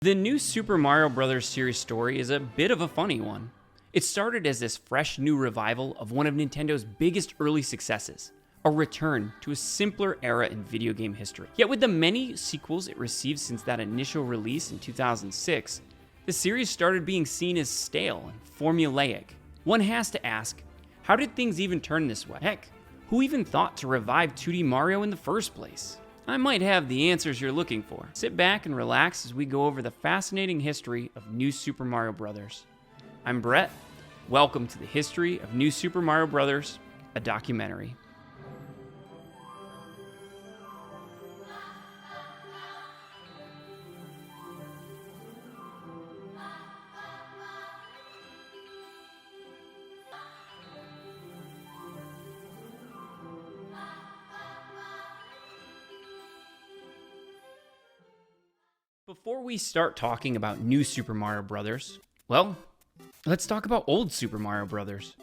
The new Super Mario Bros. Series story is a bit of a funny one. It started as this fresh new revival of one of Nintendo's biggest early successes, a return to a simpler era in video game history. Yet with the many sequels it received since that initial release in 2006, the series started being seen as stale and formulaic. One has to ask, how did things even turn this way? Heck, who even thought to revive 2D Mario in the first place? I might have the answers you're looking for. Sit back and relax as we go over the fascinating history of New Super Mario Bros. I'm Brett. Welcome to the History of New Super Mario Bros., a documentary. Before we start talking about New Super Mario Bros., well, let's talk about Old Super Mario Bros.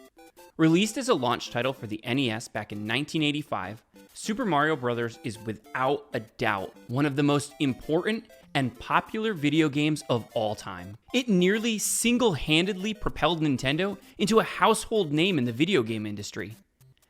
Released as a launch title for the NES back in 1985, Super Mario Bros. Is without a doubt one of the most important and popular video games of all time. It nearly single-handedly propelled Nintendo into a household name in the video game industry.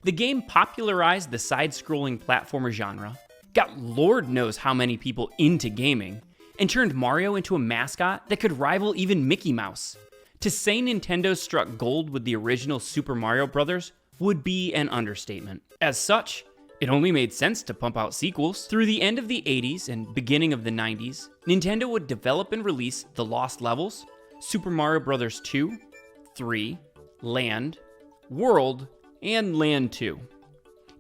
The game popularized the side-scrolling platformer genre, got Lord knows how many people into gaming, and turned Mario into a mascot that could rival even Mickey Mouse. To say Nintendo struck gold with the original Super Mario Bros. Would be an understatement. As such, it only made sense to pump out sequels. Through the end of the 80s and beginning of the 90s, Nintendo would develop and release The Lost Levels, Super Mario Bros. 2, 3, Land, World, and Land 2.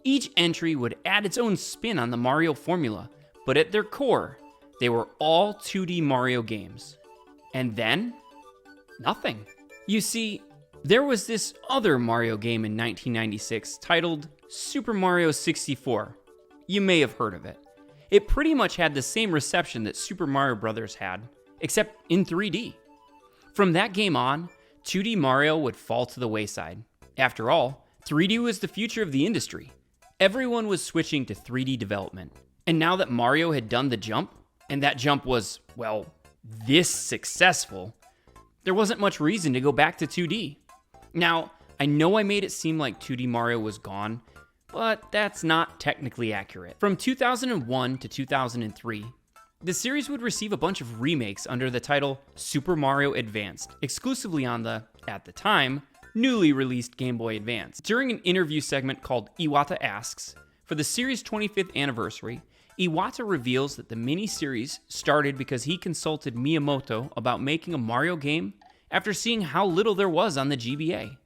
Each entry would add its own spin on the Mario formula, but at their core, they were all 2D Mario games. And then, nothing. You see, there was this other Mario game in 1996 titled Super Mario 64. You may have heard of it. It pretty much had the same reception that Super Mario Bros. Had, except in 3D. From that game on, 2D Mario would fall to the wayside. After all, 3D was the future of the industry. Everyone was switching to 3D development. And now that Mario had done the jump, and that jump was, well, this successful, there wasn't much reason to go back to 2D. Now, I know I made it seem like 2D Mario was gone, but that's not technically accurate. From 2001 to 2003, the series would receive a bunch of remakes under the title Super Mario Advanced, exclusively on the, at the time, newly released Game Boy Advance. During an interview segment called Iwata Asks, for the series' 25th anniversary, Iwata reveals that the mini-series started because he consulted Miyamoto about making a Mario game after seeing how little there was on the GBA.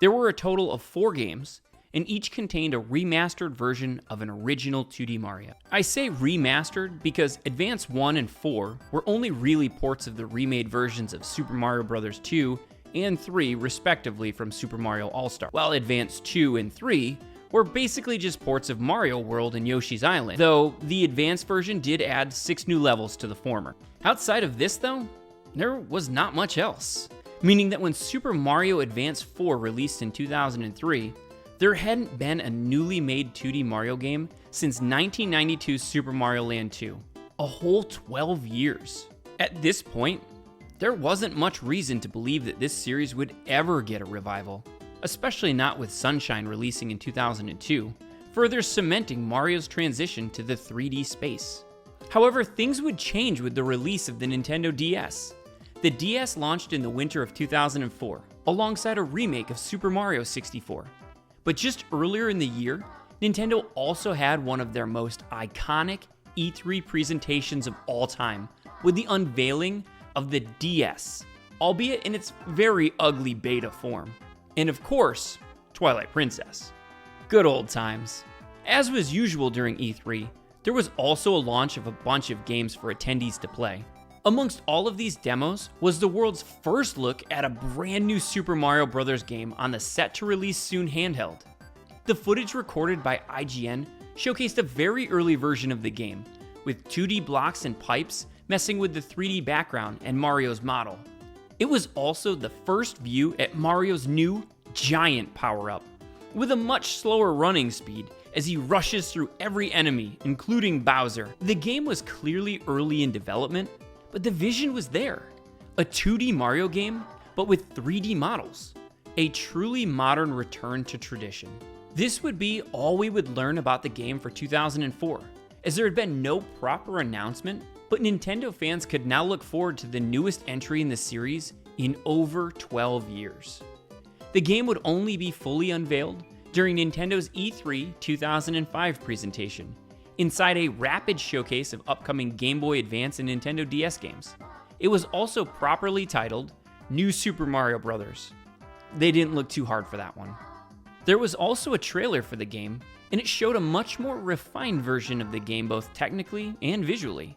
There were a total of 4 games, and each contained a remastered version of an original 2D Mario. I say remastered because Advance 1 and 4 were only really ports of the remade versions of Super Mario Bros. 2 and 3 respectively from Super Mario All-Star, while Advance 2 and 3 were basically just ports of Mario World and Yoshi's Island, though the advanced version did add 6 new levels to the former. Outside of this though, there was not much else, meaning that when Super Mario Advance 4 released in 2003, there hadn't been a newly made 2D Mario game since 1992's Super Mario Land 2, a whole 12 years. At this point, there wasn't much reason to believe that this series would ever get a revival, especially not with Sunshine releasing in 2002, further cementing Mario's transition to the 3D space. However, things would change with the release of the Nintendo DS. The DS launched in the winter of 2004, alongside a remake of Super Mario 64. But just earlier in the year, Nintendo also had one of their most iconic E3 presentations of all time, with the unveiling of the DS, albeit in its very ugly beta form. And of course, Twilight Princess. Good old times. As was usual during E3, there was also a launch of a bunch of games for attendees to play. Amongst all of these demos was the world's first look at a brand new Super Mario Bros. Game on the set-to-release-soon handheld. The footage recorded by IGN showcased a very early version of the game, with 2D blocks and pipes messing with the 3D background and Mario's model. It was also the first view at Mario's new, giant power-up, with a much slower running speed as he rushes through every enemy, including Bowser. The game was clearly early in development, But the vision was there. A 2D Mario game, but with 3D models. A truly modern return to tradition. This would be all we would learn about the game for 2004, as there had been no proper announcement, but Nintendo fans could now look forward to the newest entry in the series in over 12 years. The game would only be fully unveiled during Nintendo's E3 2005 presentation, inside a rapid showcase of upcoming Game Boy Advance and Nintendo DS games. It was also properly titled New Super Mario Bros. They didn't look too hard for that one. There was also a trailer for the game, and it showed a much more refined version of the game both technically and visually.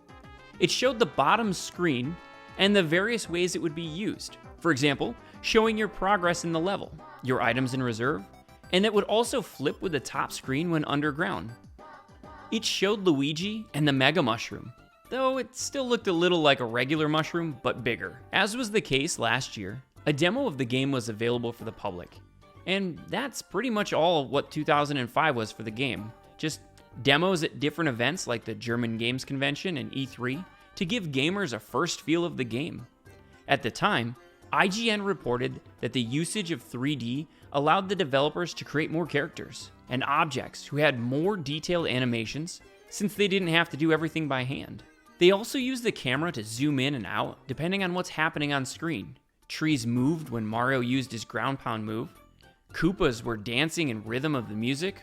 It showed the bottom screen and the various ways it would be used. For example, showing your progress in the level, your items in reserve, and it would also flip with the top screen when underground. It showed Luigi and the Mega Mushroom, though it still looked a little like a regular mushroom, but bigger. As was the case last year, a demo of the game was available for the public. And that's pretty much all what 2005 was for the game. Just demos at different events like the German Games Convention and E3 to give gamers a first feel of the game. At the time, IGN reported that the usage of 3D allowed the developers to create more characters and objects who had more detailed animations since they didn't have to do everything by hand. They also used the camera to zoom in and out depending on what's happening on screen. Trees moved when Mario used his ground pound move. Koopas were dancing in rhythm of the music.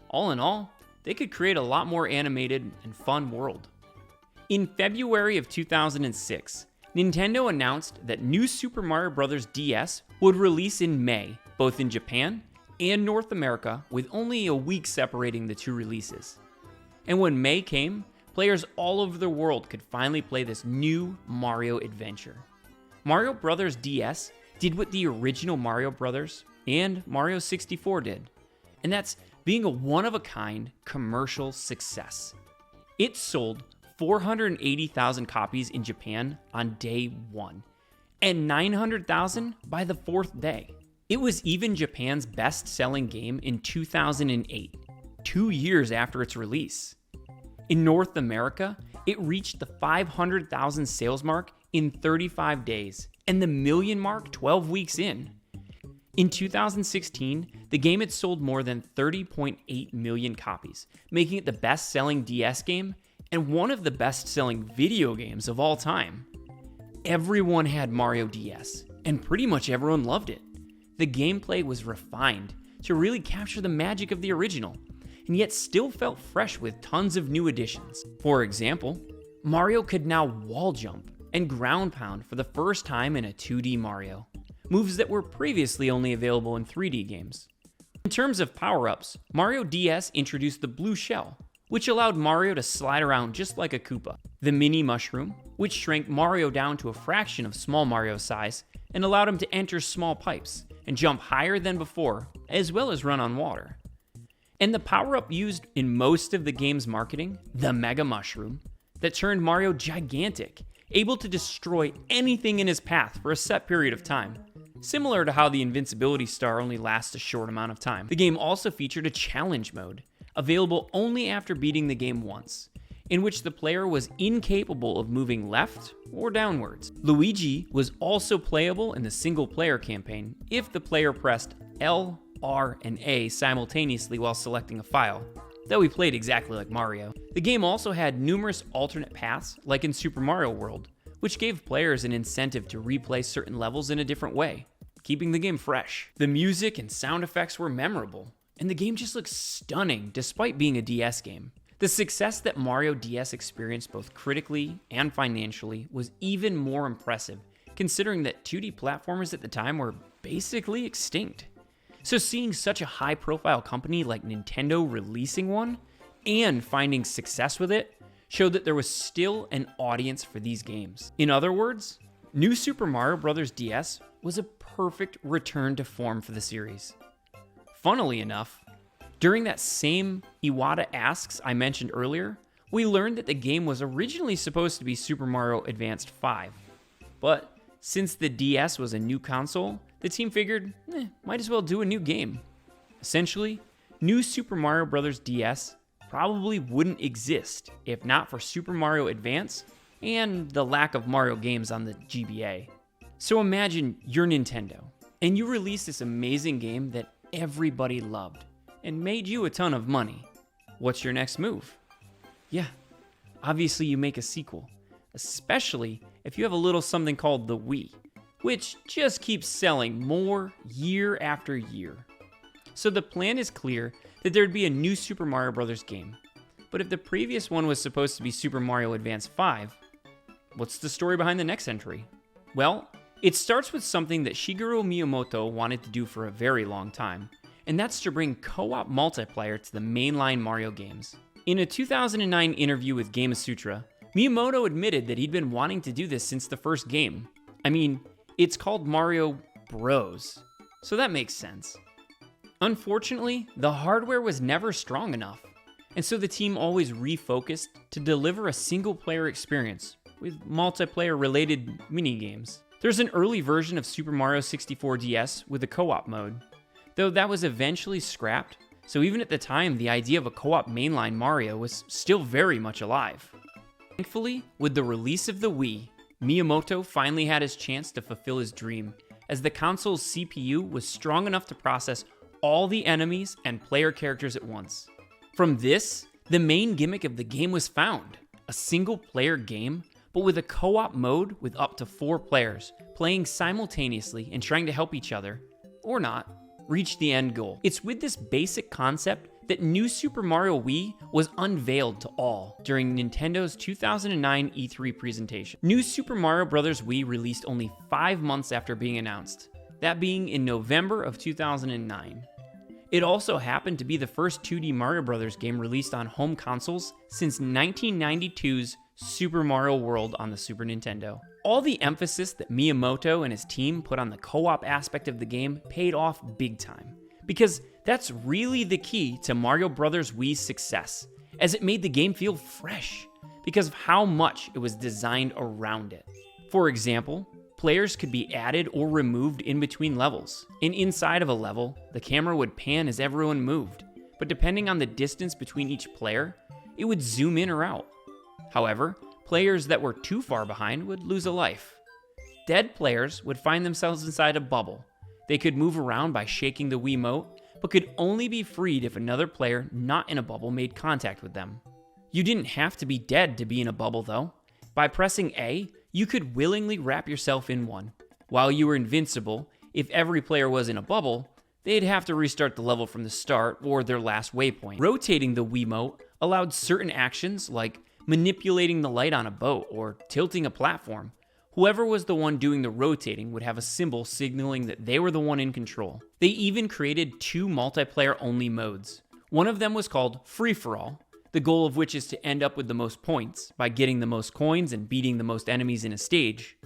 All in all, they could create a lot more animated and fun world. In February of 2006, Nintendo announced that New Super Mario Bros. DS would release in May, both in Japan and North America, with only a week separating the two releases. And when May came, players all over the world could finally play this new Mario adventure. Mario Bros. DS did what the original Mario Bros. And Mario 64 did, and that's being a one-of-a-kind commercial success. It sold 480,000 copies in Japan on day one, and 900,000 by the fourth day. It was even Japan's best-selling game in 2008, 2 years after its release. In North America, it reached the 500,000 sales mark in 35 days, and the million mark 12 weeks in. In 2016, the game had sold more than 30.8 million copies, making it the best-selling DS game and one of the best-selling video games of all time. Everyone had Mario DS, and pretty much everyone loved it. The gameplay was refined to really capture the magic of the original, and yet still felt fresh with tons of new additions. For example, Mario could now wall jump and ground pound for the first time in a 2D Mario. Moves that were previously only available in 3D games. In terms of power-ups, Mario DS introduced the blue shell, which allowed Mario to slide around just like a Koopa. The mini mushroom, which shrank Mario down to a fraction of small Mario's size and allowed him to enter small pipes and jump higher than before, as well as run on water. And the power-up used in most of the game's marketing, the Mega Mushroom, that turned Mario gigantic, able to destroy anything in his path for a set period of time. Similar to how the invincibility star only lasts a short amount of time. The game also featured a challenge mode, available only after beating the game once, in which the player was incapable of moving left or downwards. Luigi was also playable in the single-player campaign if the player pressed L, R, and A simultaneously while selecting a file, though he played exactly like Mario. The game also had numerous alternate paths, like in Super Mario World, which gave players an incentive to replay certain levels in a different way, keeping the game fresh. The music and sound effects were memorable, and the game just looks stunning despite being a DS game. The success that Mario DS experienced both critically and financially was even more impressive, considering that 2D platformers at the time were basically extinct. So seeing such a high-profile company like Nintendo releasing one and finding success with it showed that there was still an audience for these games. In other words, New Super Mario Bros. DS was a perfect return to form for the series. Funnily enough, during that same Iwata Asks I mentioned earlier, we learned that the game was originally supposed to be Super Mario Advanced 5. But since the DS was a new console, the team figured, might as well do a new game. Essentially, New Super Mario Bros. DS probably wouldn't exist if not for Super Mario Advance and the lack of Mario games on the GBA. So imagine you're Nintendo, and you release this amazing game that everybody loved and made you a ton of money. What's your next move? Yeah, obviously you make a sequel, especially if you have a little something called the Wii, which just keeps selling more year after year. So the plan is clear that there'd be a new Super Mario Bros. Game. But if the previous one was supposed to be Super Mario Advance 5, what's the story behind the next entry? Well, it starts with something that Shigeru Miyamoto wanted to do for a very long time, and that's to bring co-op multiplayer to the mainline Mario games. In a 2009 interview with Gamasutra, Miyamoto admitted that he'd been wanting to do this since the first game. I mean, it's called Mario Bros, so that makes sense. Unfortunately, the hardware was never strong enough, and so the team always refocused to deliver a single-player experience with multiplayer-related minigames. There's an early version of Super Mario 64 DS with a co-op mode, though that was eventually scrapped, so even at the time, the idea of a co-op mainline Mario was still very much alive. Thankfully, with the release of the Wii, Miyamoto finally had his chance to fulfill his dream, as the console's CPU was strong enough to process all the enemies and player characters at once. From this, the main gimmick of the game was found, a single-player game, but with a co-op mode with up to 4 players, playing simultaneously and trying to help each other, or not, reach the end goal. It's with this basic concept that New Super Mario Wii was unveiled to all during Nintendo's 2009 E3 presentation. New Super Mario Bros. Wii released only 5 months after being announced, that being in November of 2009. It also happened to be the first 2D Mario Bros. Game released on home consoles since 1992's Super Mario World on the Super Nintendo. All the emphasis that Miyamoto and his team put on the co-op aspect of the game paid off big time, because that's really the key to Mario Bros. Wii's success, as it made the game feel fresh because of how much it was designed around it. For example, players could be added or removed in between levels, and inside of a level, the camera would pan as everyone moved, but depending on the distance between each player, it would zoom in or out. However, players that were too far behind would lose a life. Dead players would find themselves inside a bubble. They could move around by shaking the Wiimote, but could only be freed if another player not in a bubble made contact with them. You didn't have to be dead to be in a bubble though. By pressing A, you could willingly wrap yourself in one. While you were invincible, if every player was in a bubble, they'd have to restart the level from the start or their last waypoint. Rotating the Wiimote allowed certain actions like manipulating the light on a boat or tilting a platform. Whoever was the one doing the rotating would have a symbol signaling that they were the one in control. They even created 2 multiplayer-only modes. One of them was called Free-for-All, the goal of which is to end up with the most points by getting the most coins and beating the most enemies in a stage.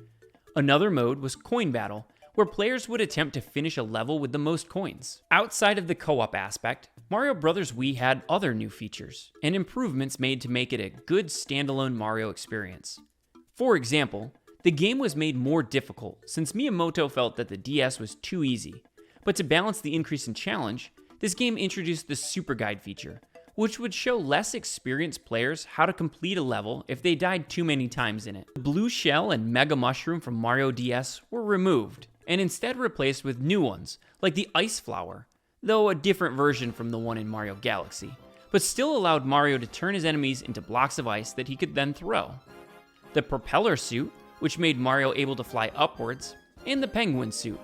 Another mode was Coin Battle, where players would attempt to finish a level with the most coins. Outside of the co-op aspect, Mario Bros. Wii had other new features and improvements made to make it a good standalone Mario experience. For example, the game was made more difficult since Miyamoto felt that the DS was too easy. But to balance the increase in challenge, this game introduced the Super Guide feature, which would show less experienced players how to complete a level if they died too many times in it. The Blue Shell and Mega Mushroom from Mario DS were removed, and instead replaced with new ones, like the Ice Flower, though a different version from the one in Mario Galaxy, but still allowed Mario to turn his enemies into blocks of ice that he could then throw. The Propeller Suit, which made Mario able to fly upwards, and the Penguin Suit,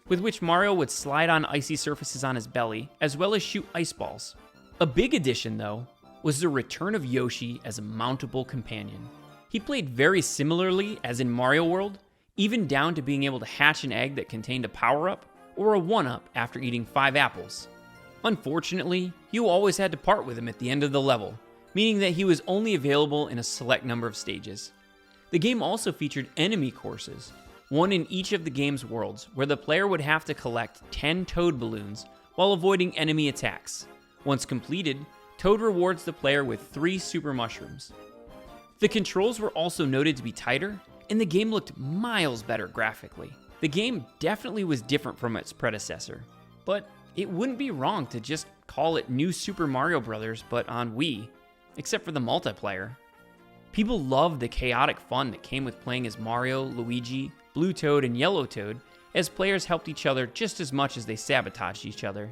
with which Mario would slide on icy surfaces on his belly, as well as shoot ice balls. A big addition, though, was the return of Yoshi as a mountable companion. He played very similarly as in Mario World, even down to being able to hatch an egg that contained a power-up or a 1-up after eating 5 apples. Unfortunately, you always had to part with him at the end of the level, meaning that he was only available in a select number of stages. The game also featured enemy courses, one in each of the game's worlds, where the player would have to collect 10 Toad balloons while avoiding enemy attacks. Once completed, Toad rewards the player with 3 Super Mushrooms. The controls were also noted to be tighter, and the game looked miles better graphically. The game definitely was different from its predecessor, but it wouldn't be wrong to just call it New Super Mario Bros. But on Wii, except for the multiplayer. People loved the chaotic fun that came with playing as Mario, Luigi, Blue Toad, and Yellow Toad, as players helped each other just as much as they sabotaged each other.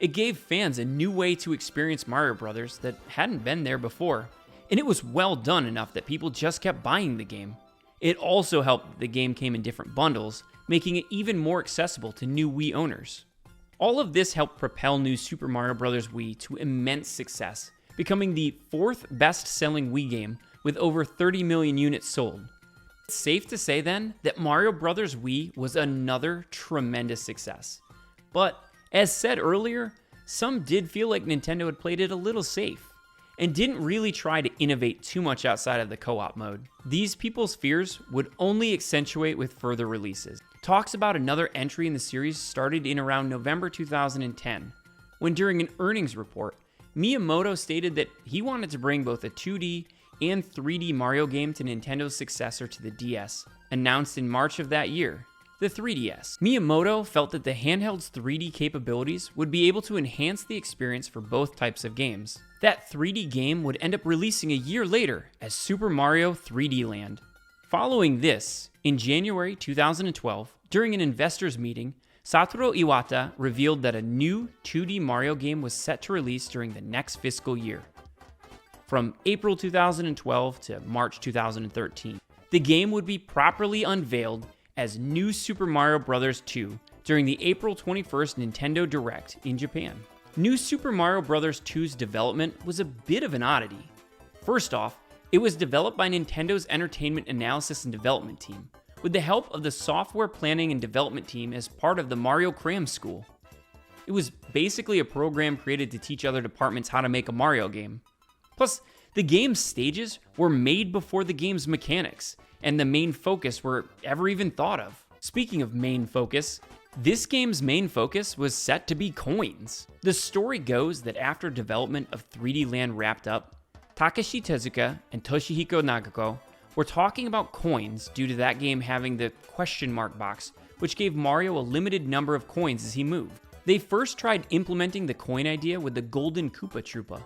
It gave fans a new way to experience Mario Brothers that hadn't been there before, and it was well done enough that people just kept buying the game. It also helped that the game came in different bundles, making it even more accessible to new Wii owners. All of this helped propel New Super Mario Bros. Wii to immense success, becoming the 4th best-selling Wii game with over 30 million units sold. It's safe to say then that Mario Bros. Wii was another tremendous success. But as said earlier, some did feel like Nintendo had played it a little safe and didn't really try to innovate too much outside of the co-op mode. These people's fears would only accentuate with further releases. Talks about another entry in the series started in around November 2010, when during an earnings report, Miyamoto stated that he wanted to bring both a 2D and 3D Mario game to Nintendo's successor to the DS, announced in March of that year, the 3DS. Miyamoto felt that the handheld's 3D capabilities would be able to enhance the experience for both types of games. That 3D game would end up releasing a year later as Super Mario 3D Land. Following this, in January 2012, during an investors meeting, Satoru Iwata revealed that a new 2D Mario game was set to release during the next fiscal year, from April 2012 to March 2013. The game would be properly unveiled as New Super Mario Bros. 2 during the April 21st Nintendo Direct in Japan. New Super Mario Bros. 2's development was a bit of an oddity. First off, it was developed by Nintendo's Entertainment Analysis and Development team, with the help of the Software Planning and Development team as part of the Mario Cram School. It was basically a program created to teach other departments how to make a Mario game. Plus, the game's stages were made before the game's mechanics, and the main focus were ever even thought of. Speaking of main focus, this game's main focus was set to be coins. The story goes that after development of 3D Land wrapped up, Takashi Tezuka and Toshihiko Nagako were talking about coins due to that game having the question mark box, which gave Mario a limited number of coins as he moved. They first tried implementing the coin idea with the Golden Koopa Troopa.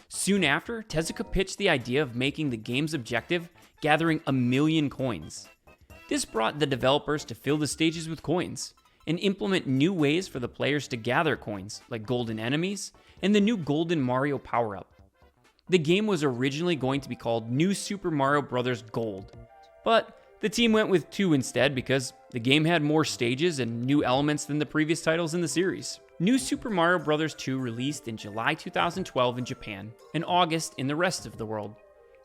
Soon after, Tezuka pitched the idea of making the game's objective gathering 1 million coins. This brought the developers to fill the stages with coins and implement new ways for the players to gather coins, like golden enemies and the new Golden Mario power-up. The game was originally going to be called New Super Mario Bros. Gold, but the team went with 2 instead because the game had more stages and new elements than the previous titles in the series. New Super Mario Bros. 2 released in July 2012 in Japan and August in the rest of the world.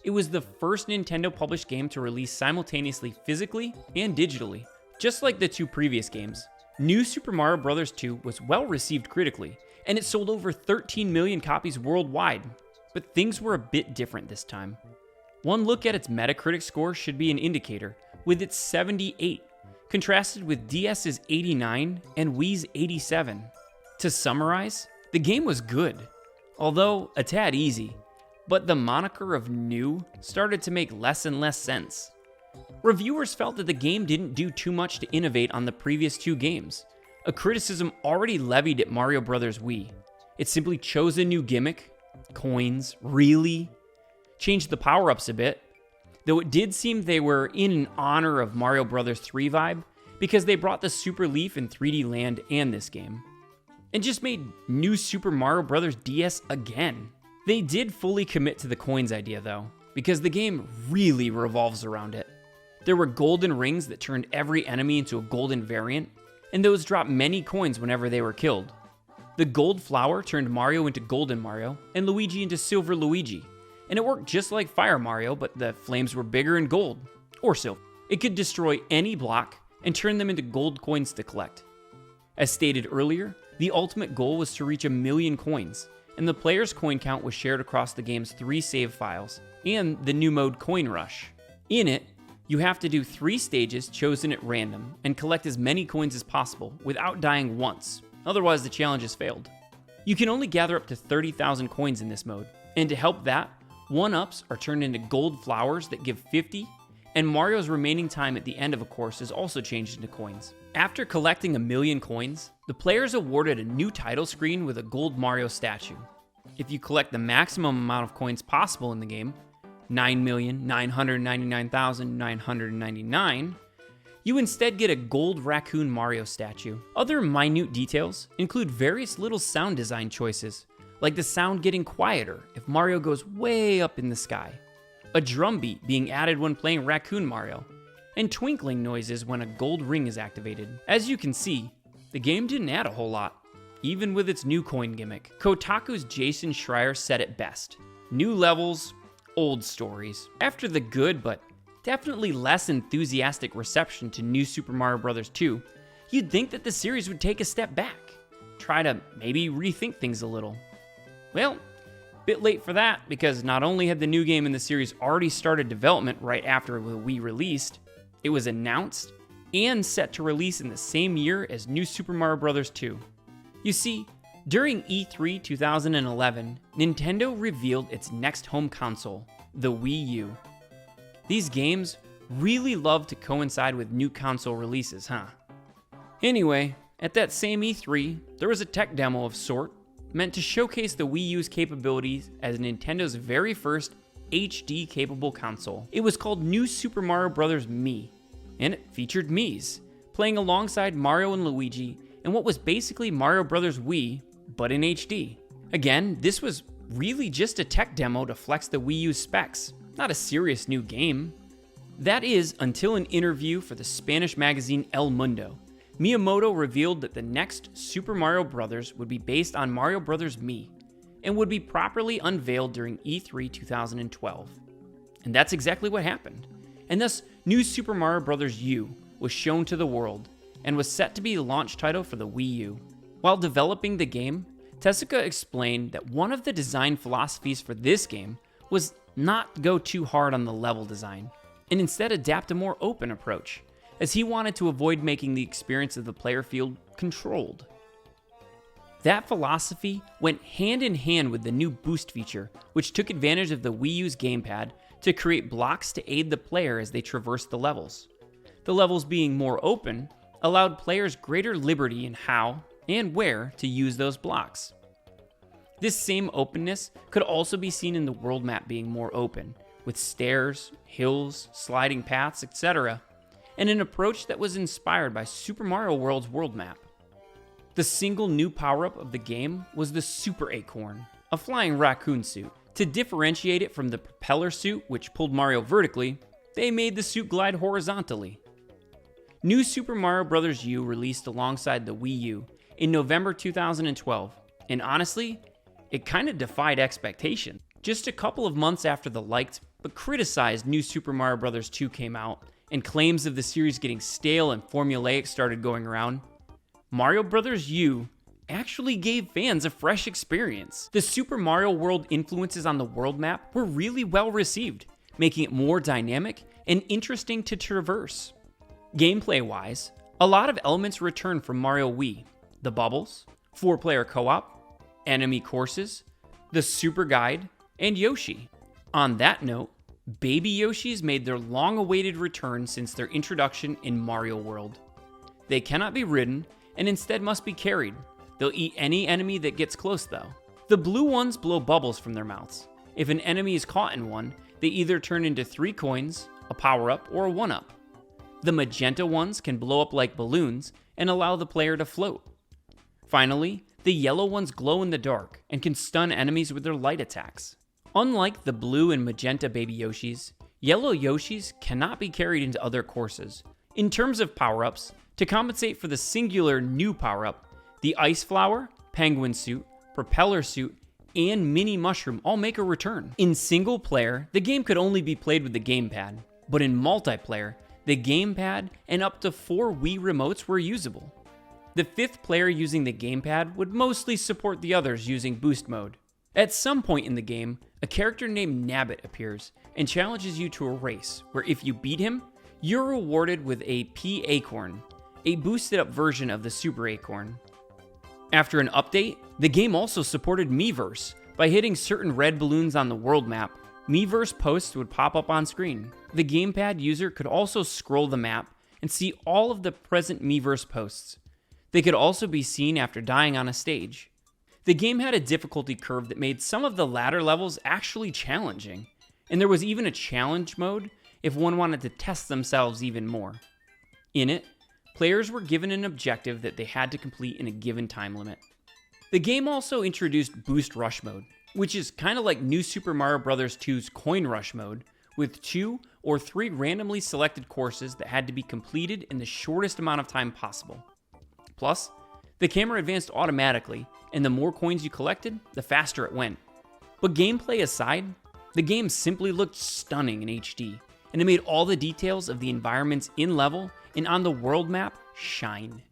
It was the first Nintendo published game to release simultaneously physically and digitally. Just like the 2 previous games, New Super Mario Bros. 2 was well received critically, and it sold over 13 million copies worldwide. But things were a bit different this time. One look at its Metacritic score should be an indicator, with its 78, contrasted with DS's 89 and Wii's 87. To summarize, the game was good, although a tad easy, but the moniker of new started to make less and less sense. Reviewers felt that the game didn't do too much to innovate on the previous 2 games, a criticism already levied at Mario Bros. Wii. It simply chose a new gimmick. Coins, really? Changed the power-ups a bit, though it did seem they were in honor of Mario Bros. 3 vibe, because they brought the Super Leaf in 3D Land and this game, and just made New Super Mario Bros. DS again. They did fully commit to the coins idea though, because the game really revolves around it. There were golden rings that turned every enemy into a golden variant, and those dropped many coins whenever they were killed. The gold flower turned Mario into Golden Mario, and Luigi into Silver Luigi, and it worked just like Fire Mario, but the flames were bigger and gold, or silver. It could destroy any block and turn them into gold coins to collect. As stated earlier, the ultimate goal was to reach 1 million coins, and the player's coin count was shared across the game's 3 save files, and the new mode Coin Rush. In it, you have to do 3 stages chosen at random, and collect as many coins as possible without dying once. Otherwise, the challenge has failed. You can only gather up to 30,000 coins in this mode, and to help that, 1-ups are turned into gold flowers that give 50, and Mario's remaining time at the end of a course is also changed into coins. After collecting 1 million coins, the player is awarded a new title screen with a gold Mario statue. If you collect the maximum amount of coins possible in the game, 9,999,999, you instead get a gold raccoon Mario statue. Other minute details include various little sound design choices, like the sound getting quieter if Mario goes way up in the sky, a drum beat being added when playing Raccoon Mario, and twinkling noises when a gold ring is activated. As you can see, the game didn't add a whole lot, even with its new coin gimmick. Kotaku's Jason Schreier said it best: new levels, old stories. After the good but definitely less enthusiastic reception to New Super Mario Bros. 2, you'd think that the series would take a step back, try to maybe rethink things a little. Well, bit late for that, because not only had the new game in the series already started development right after the Wii released, it was announced and set to release in the same year as New Super Mario Bros. 2. You see, during E3 2011, Nintendo revealed its next home console, the Wii U. These games really love to coincide with new console releases, huh? Anyway, at that same E3, there was a tech demo of sort meant to showcase the Wii U's capabilities as Nintendo's very first HD-capable console. It was called New Super Mario Bros. Mii, and it featured Miis, playing alongside Mario and Luigi in what was basically Mario Bros. Wii, but in HD. Again, this was really just a tech demo to flex the Wii U's specs, not a serious new game. That is, until an interview for the Spanish magazine El Mundo. Miyamoto revealed that the next Super Mario Bros. Would be based on Mario Bros. Mii, and would be properly unveiled during E3 2012. And that's exactly what happened. And thus, New Super Mario Bros. U was shown to the world, and was set to be the launch title for the Wii U. While developing the game, Tezuka explained that one of the design philosophies for this game was not go too hard on the level design, and instead adapt a more open approach, as he wanted to avoid making the experience of the player field controlled. That philosophy went hand in hand with the new boost feature, which took advantage of the Wii U's gamepad to create blocks to aid the player as they traversed the levels. The levels being more open allowed players greater liberty in how and where to use those blocks. This same openness could also be seen in the world map being more open, with stairs, hills, sliding paths, etc., and an approach that was inspired by Super Mario World's world map. The single new power-up of the game was the Super Acorn, a flying raccoon suit. To differentiate it from the propeller suit, which pulled Mario vertically, they made the suit glide horizontally. New Super Mario Bros. U released alongside the Wii U in November 2012, and honestly, it kind of defied expectation. Just a couple of months after the liked but criticized New Super Mario Bros. 2 came out, and claims of the series getting stale and formulaic started going around, Mario Bros. U actually gave fans a fresh experience. The Super Mario World influences on the world map were really well received, making it more dynamic and interesting to traverse. Gameplay-wise, a lot of elements return from Mario Wii: the bubbles, 4-player co-op, enemy courses, the Super Guide, and Yoshi. On that note, Baby Yoshis made their long-awaited return since their introduction in Mario World. They cannot be ridden, and instead must be carried. They'll eat any enemy that gets close though. The blue ones blow bubbles from their mouths. If an enemy is caught in one, they either turn into 3 coins, a power-up, or a 1-up. The magenta ones can blow up like balloons and allow the player to float. Finally, the yellow ones glow in the dark and can stun enemies with their light attacks. Unlike the blue and magenta Baby Yoshis, yellow Yoshis cannot be carried into other courses. In terms of power-ups, to compensate for the singular new power-up, the Ice Flower, Penguin Suit, Propeller Suit, and Mini Mushroom all make a return. In single player, the game could only be played with the gamepad, but in multiplayer, the gamepad and up to 4 Wii remotes were usable. The 5th player using the gamepad would mostly support the others using boost mode. At some point in the game, a character named Nabbit appears and challenges you to a race, where if you beat him, you're rewarded with a P Acorn, a boosted up version of the Super Acorn. After an update, the game also supported Miiverse. By hitting certain red balloons on the world map, Miiverse posts would pop up on screen. The gamepad user could also scroll the map and see all of the present Miiverse posts. They could also be seen after dying on a stage. The game had a difficulty curve that made some of the latter levels actually challenging. and there was even a challenge mode if one wanted to test themselves even more. In it, players were given an objective that they had to complete in a given time limit. The game also introduced Boost Rush mode, which is kind of like New Super Mario Bros. 2's Coin Rush mode, with 2 or 3 randomly selected courses that had to be completed in the shortest amount of time possible. Plus, the camera advanced automatically, and the more coins you collected, the faster it went. But gameplay aside, the game simply looked stunning in HD, and it made all the details of the environments in level and on the world map shine.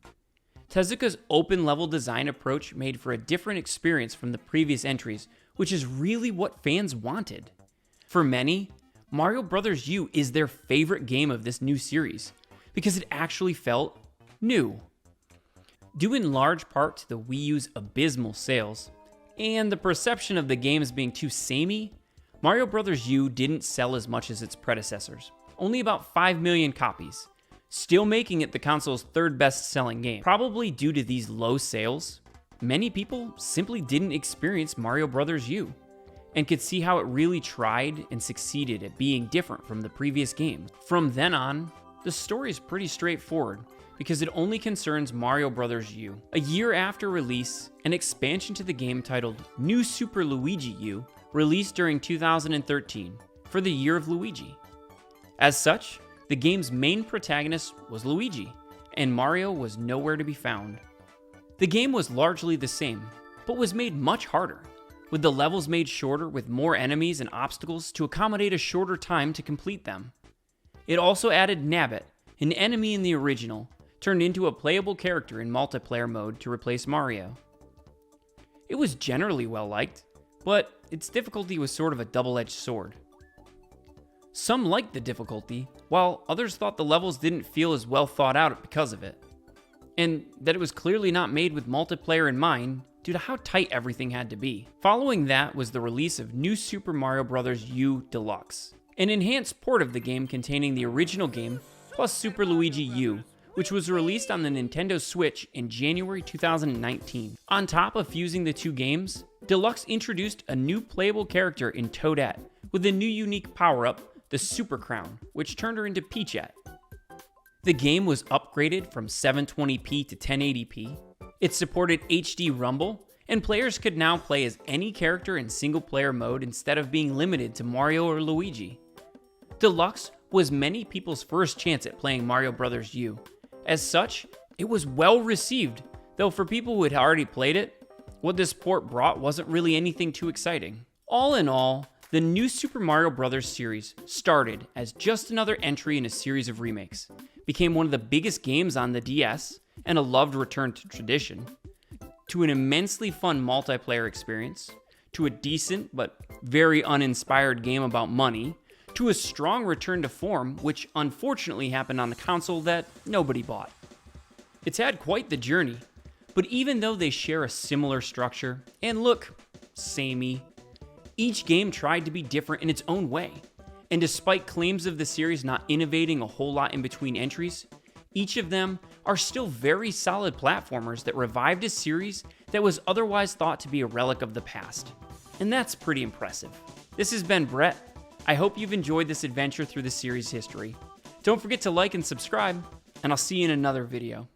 Tezuka's open level design approach made for a different experience from the previous entries, which is really what fans wanted. For many, Mario Bros. U is their favorite game of this new series, because it actually felt new. Due in large part to the Wii U's abysmal sales, and the perception of the game as being too samey, Mario Bros. U didn't sell as much as its predecessors, only about 5 million copies, still making it the console's third best-selling game. Probably due to these low sales, many people simply didn't experience Mario Bros. U, and could see how it really tried and succeeded at being different from the previous game. From then on, the story is pretty straightforward, because it only concerns Mario Bros. U. A year after release, an expansion to the game titled New Super Luigi U released during 2013 for the Year of Luigi. As such, the game's main protagonist was Luigi, and Mario was nowhere to be found. The game was largely the same, but was made much harder, with the levels made shorter with more enemies and obstacles to accommodate a shorter time to complete them. It also added Nabbit, an enemy in the original, turned into a playable character in multiplayer mode to replace Mario. It was generally well liked, but its difficulty was sort of a double-edged sword. Some liked the difficulty, while others thought the levels didn't feel as well thought out because of it, and that it was clearly not made with multiplayer in mind due to how tight everything had to be. Following that was the release of New Super Mario Bros. U Deluxe, an enhanced port of the game containing the original game plus Super Luigi U, which was released on the Nintendo Switch in January 2019. On top of fusing the two games, Deluxe introduced a new playable character in Toadette, with a new unique power-up, the Super Crown, which turned her into Peachette. The game was upgraded from 720p to 1080p. It supported HD Rumble, and players could now play as any character in single-player mode instead of being limited to Mario or Luigi. Deluxe was many people's first chance at playing Mario Bros. U. As such, it was well received, though for people who had already played it, what this port brought wasn't really anything too exciting. All in all, the New Super Mario Bros. Series started as just another entry in a series of remakes, became one of the biggest games on the DS, and a loved return to tradition, to an immensely fun multiplayer experience, to a decent but very uninspired game about money, to a strong return to form, which unfortunately happened on a console that nobody bought. It's had quite the journey, but even though they share a similar structure and look samey, each game tried to be different in its own way, and despite claims of the series not innovating a whole lot in between entries, each of them are still very solid platformers that revived a series that was otherwise thought to be a relic of the past. And that's pretty impressive. This has been Brett. I hope you've enjoyed this adventure through the series history. Don't forget to like and subscribe, and I'll see you in another video.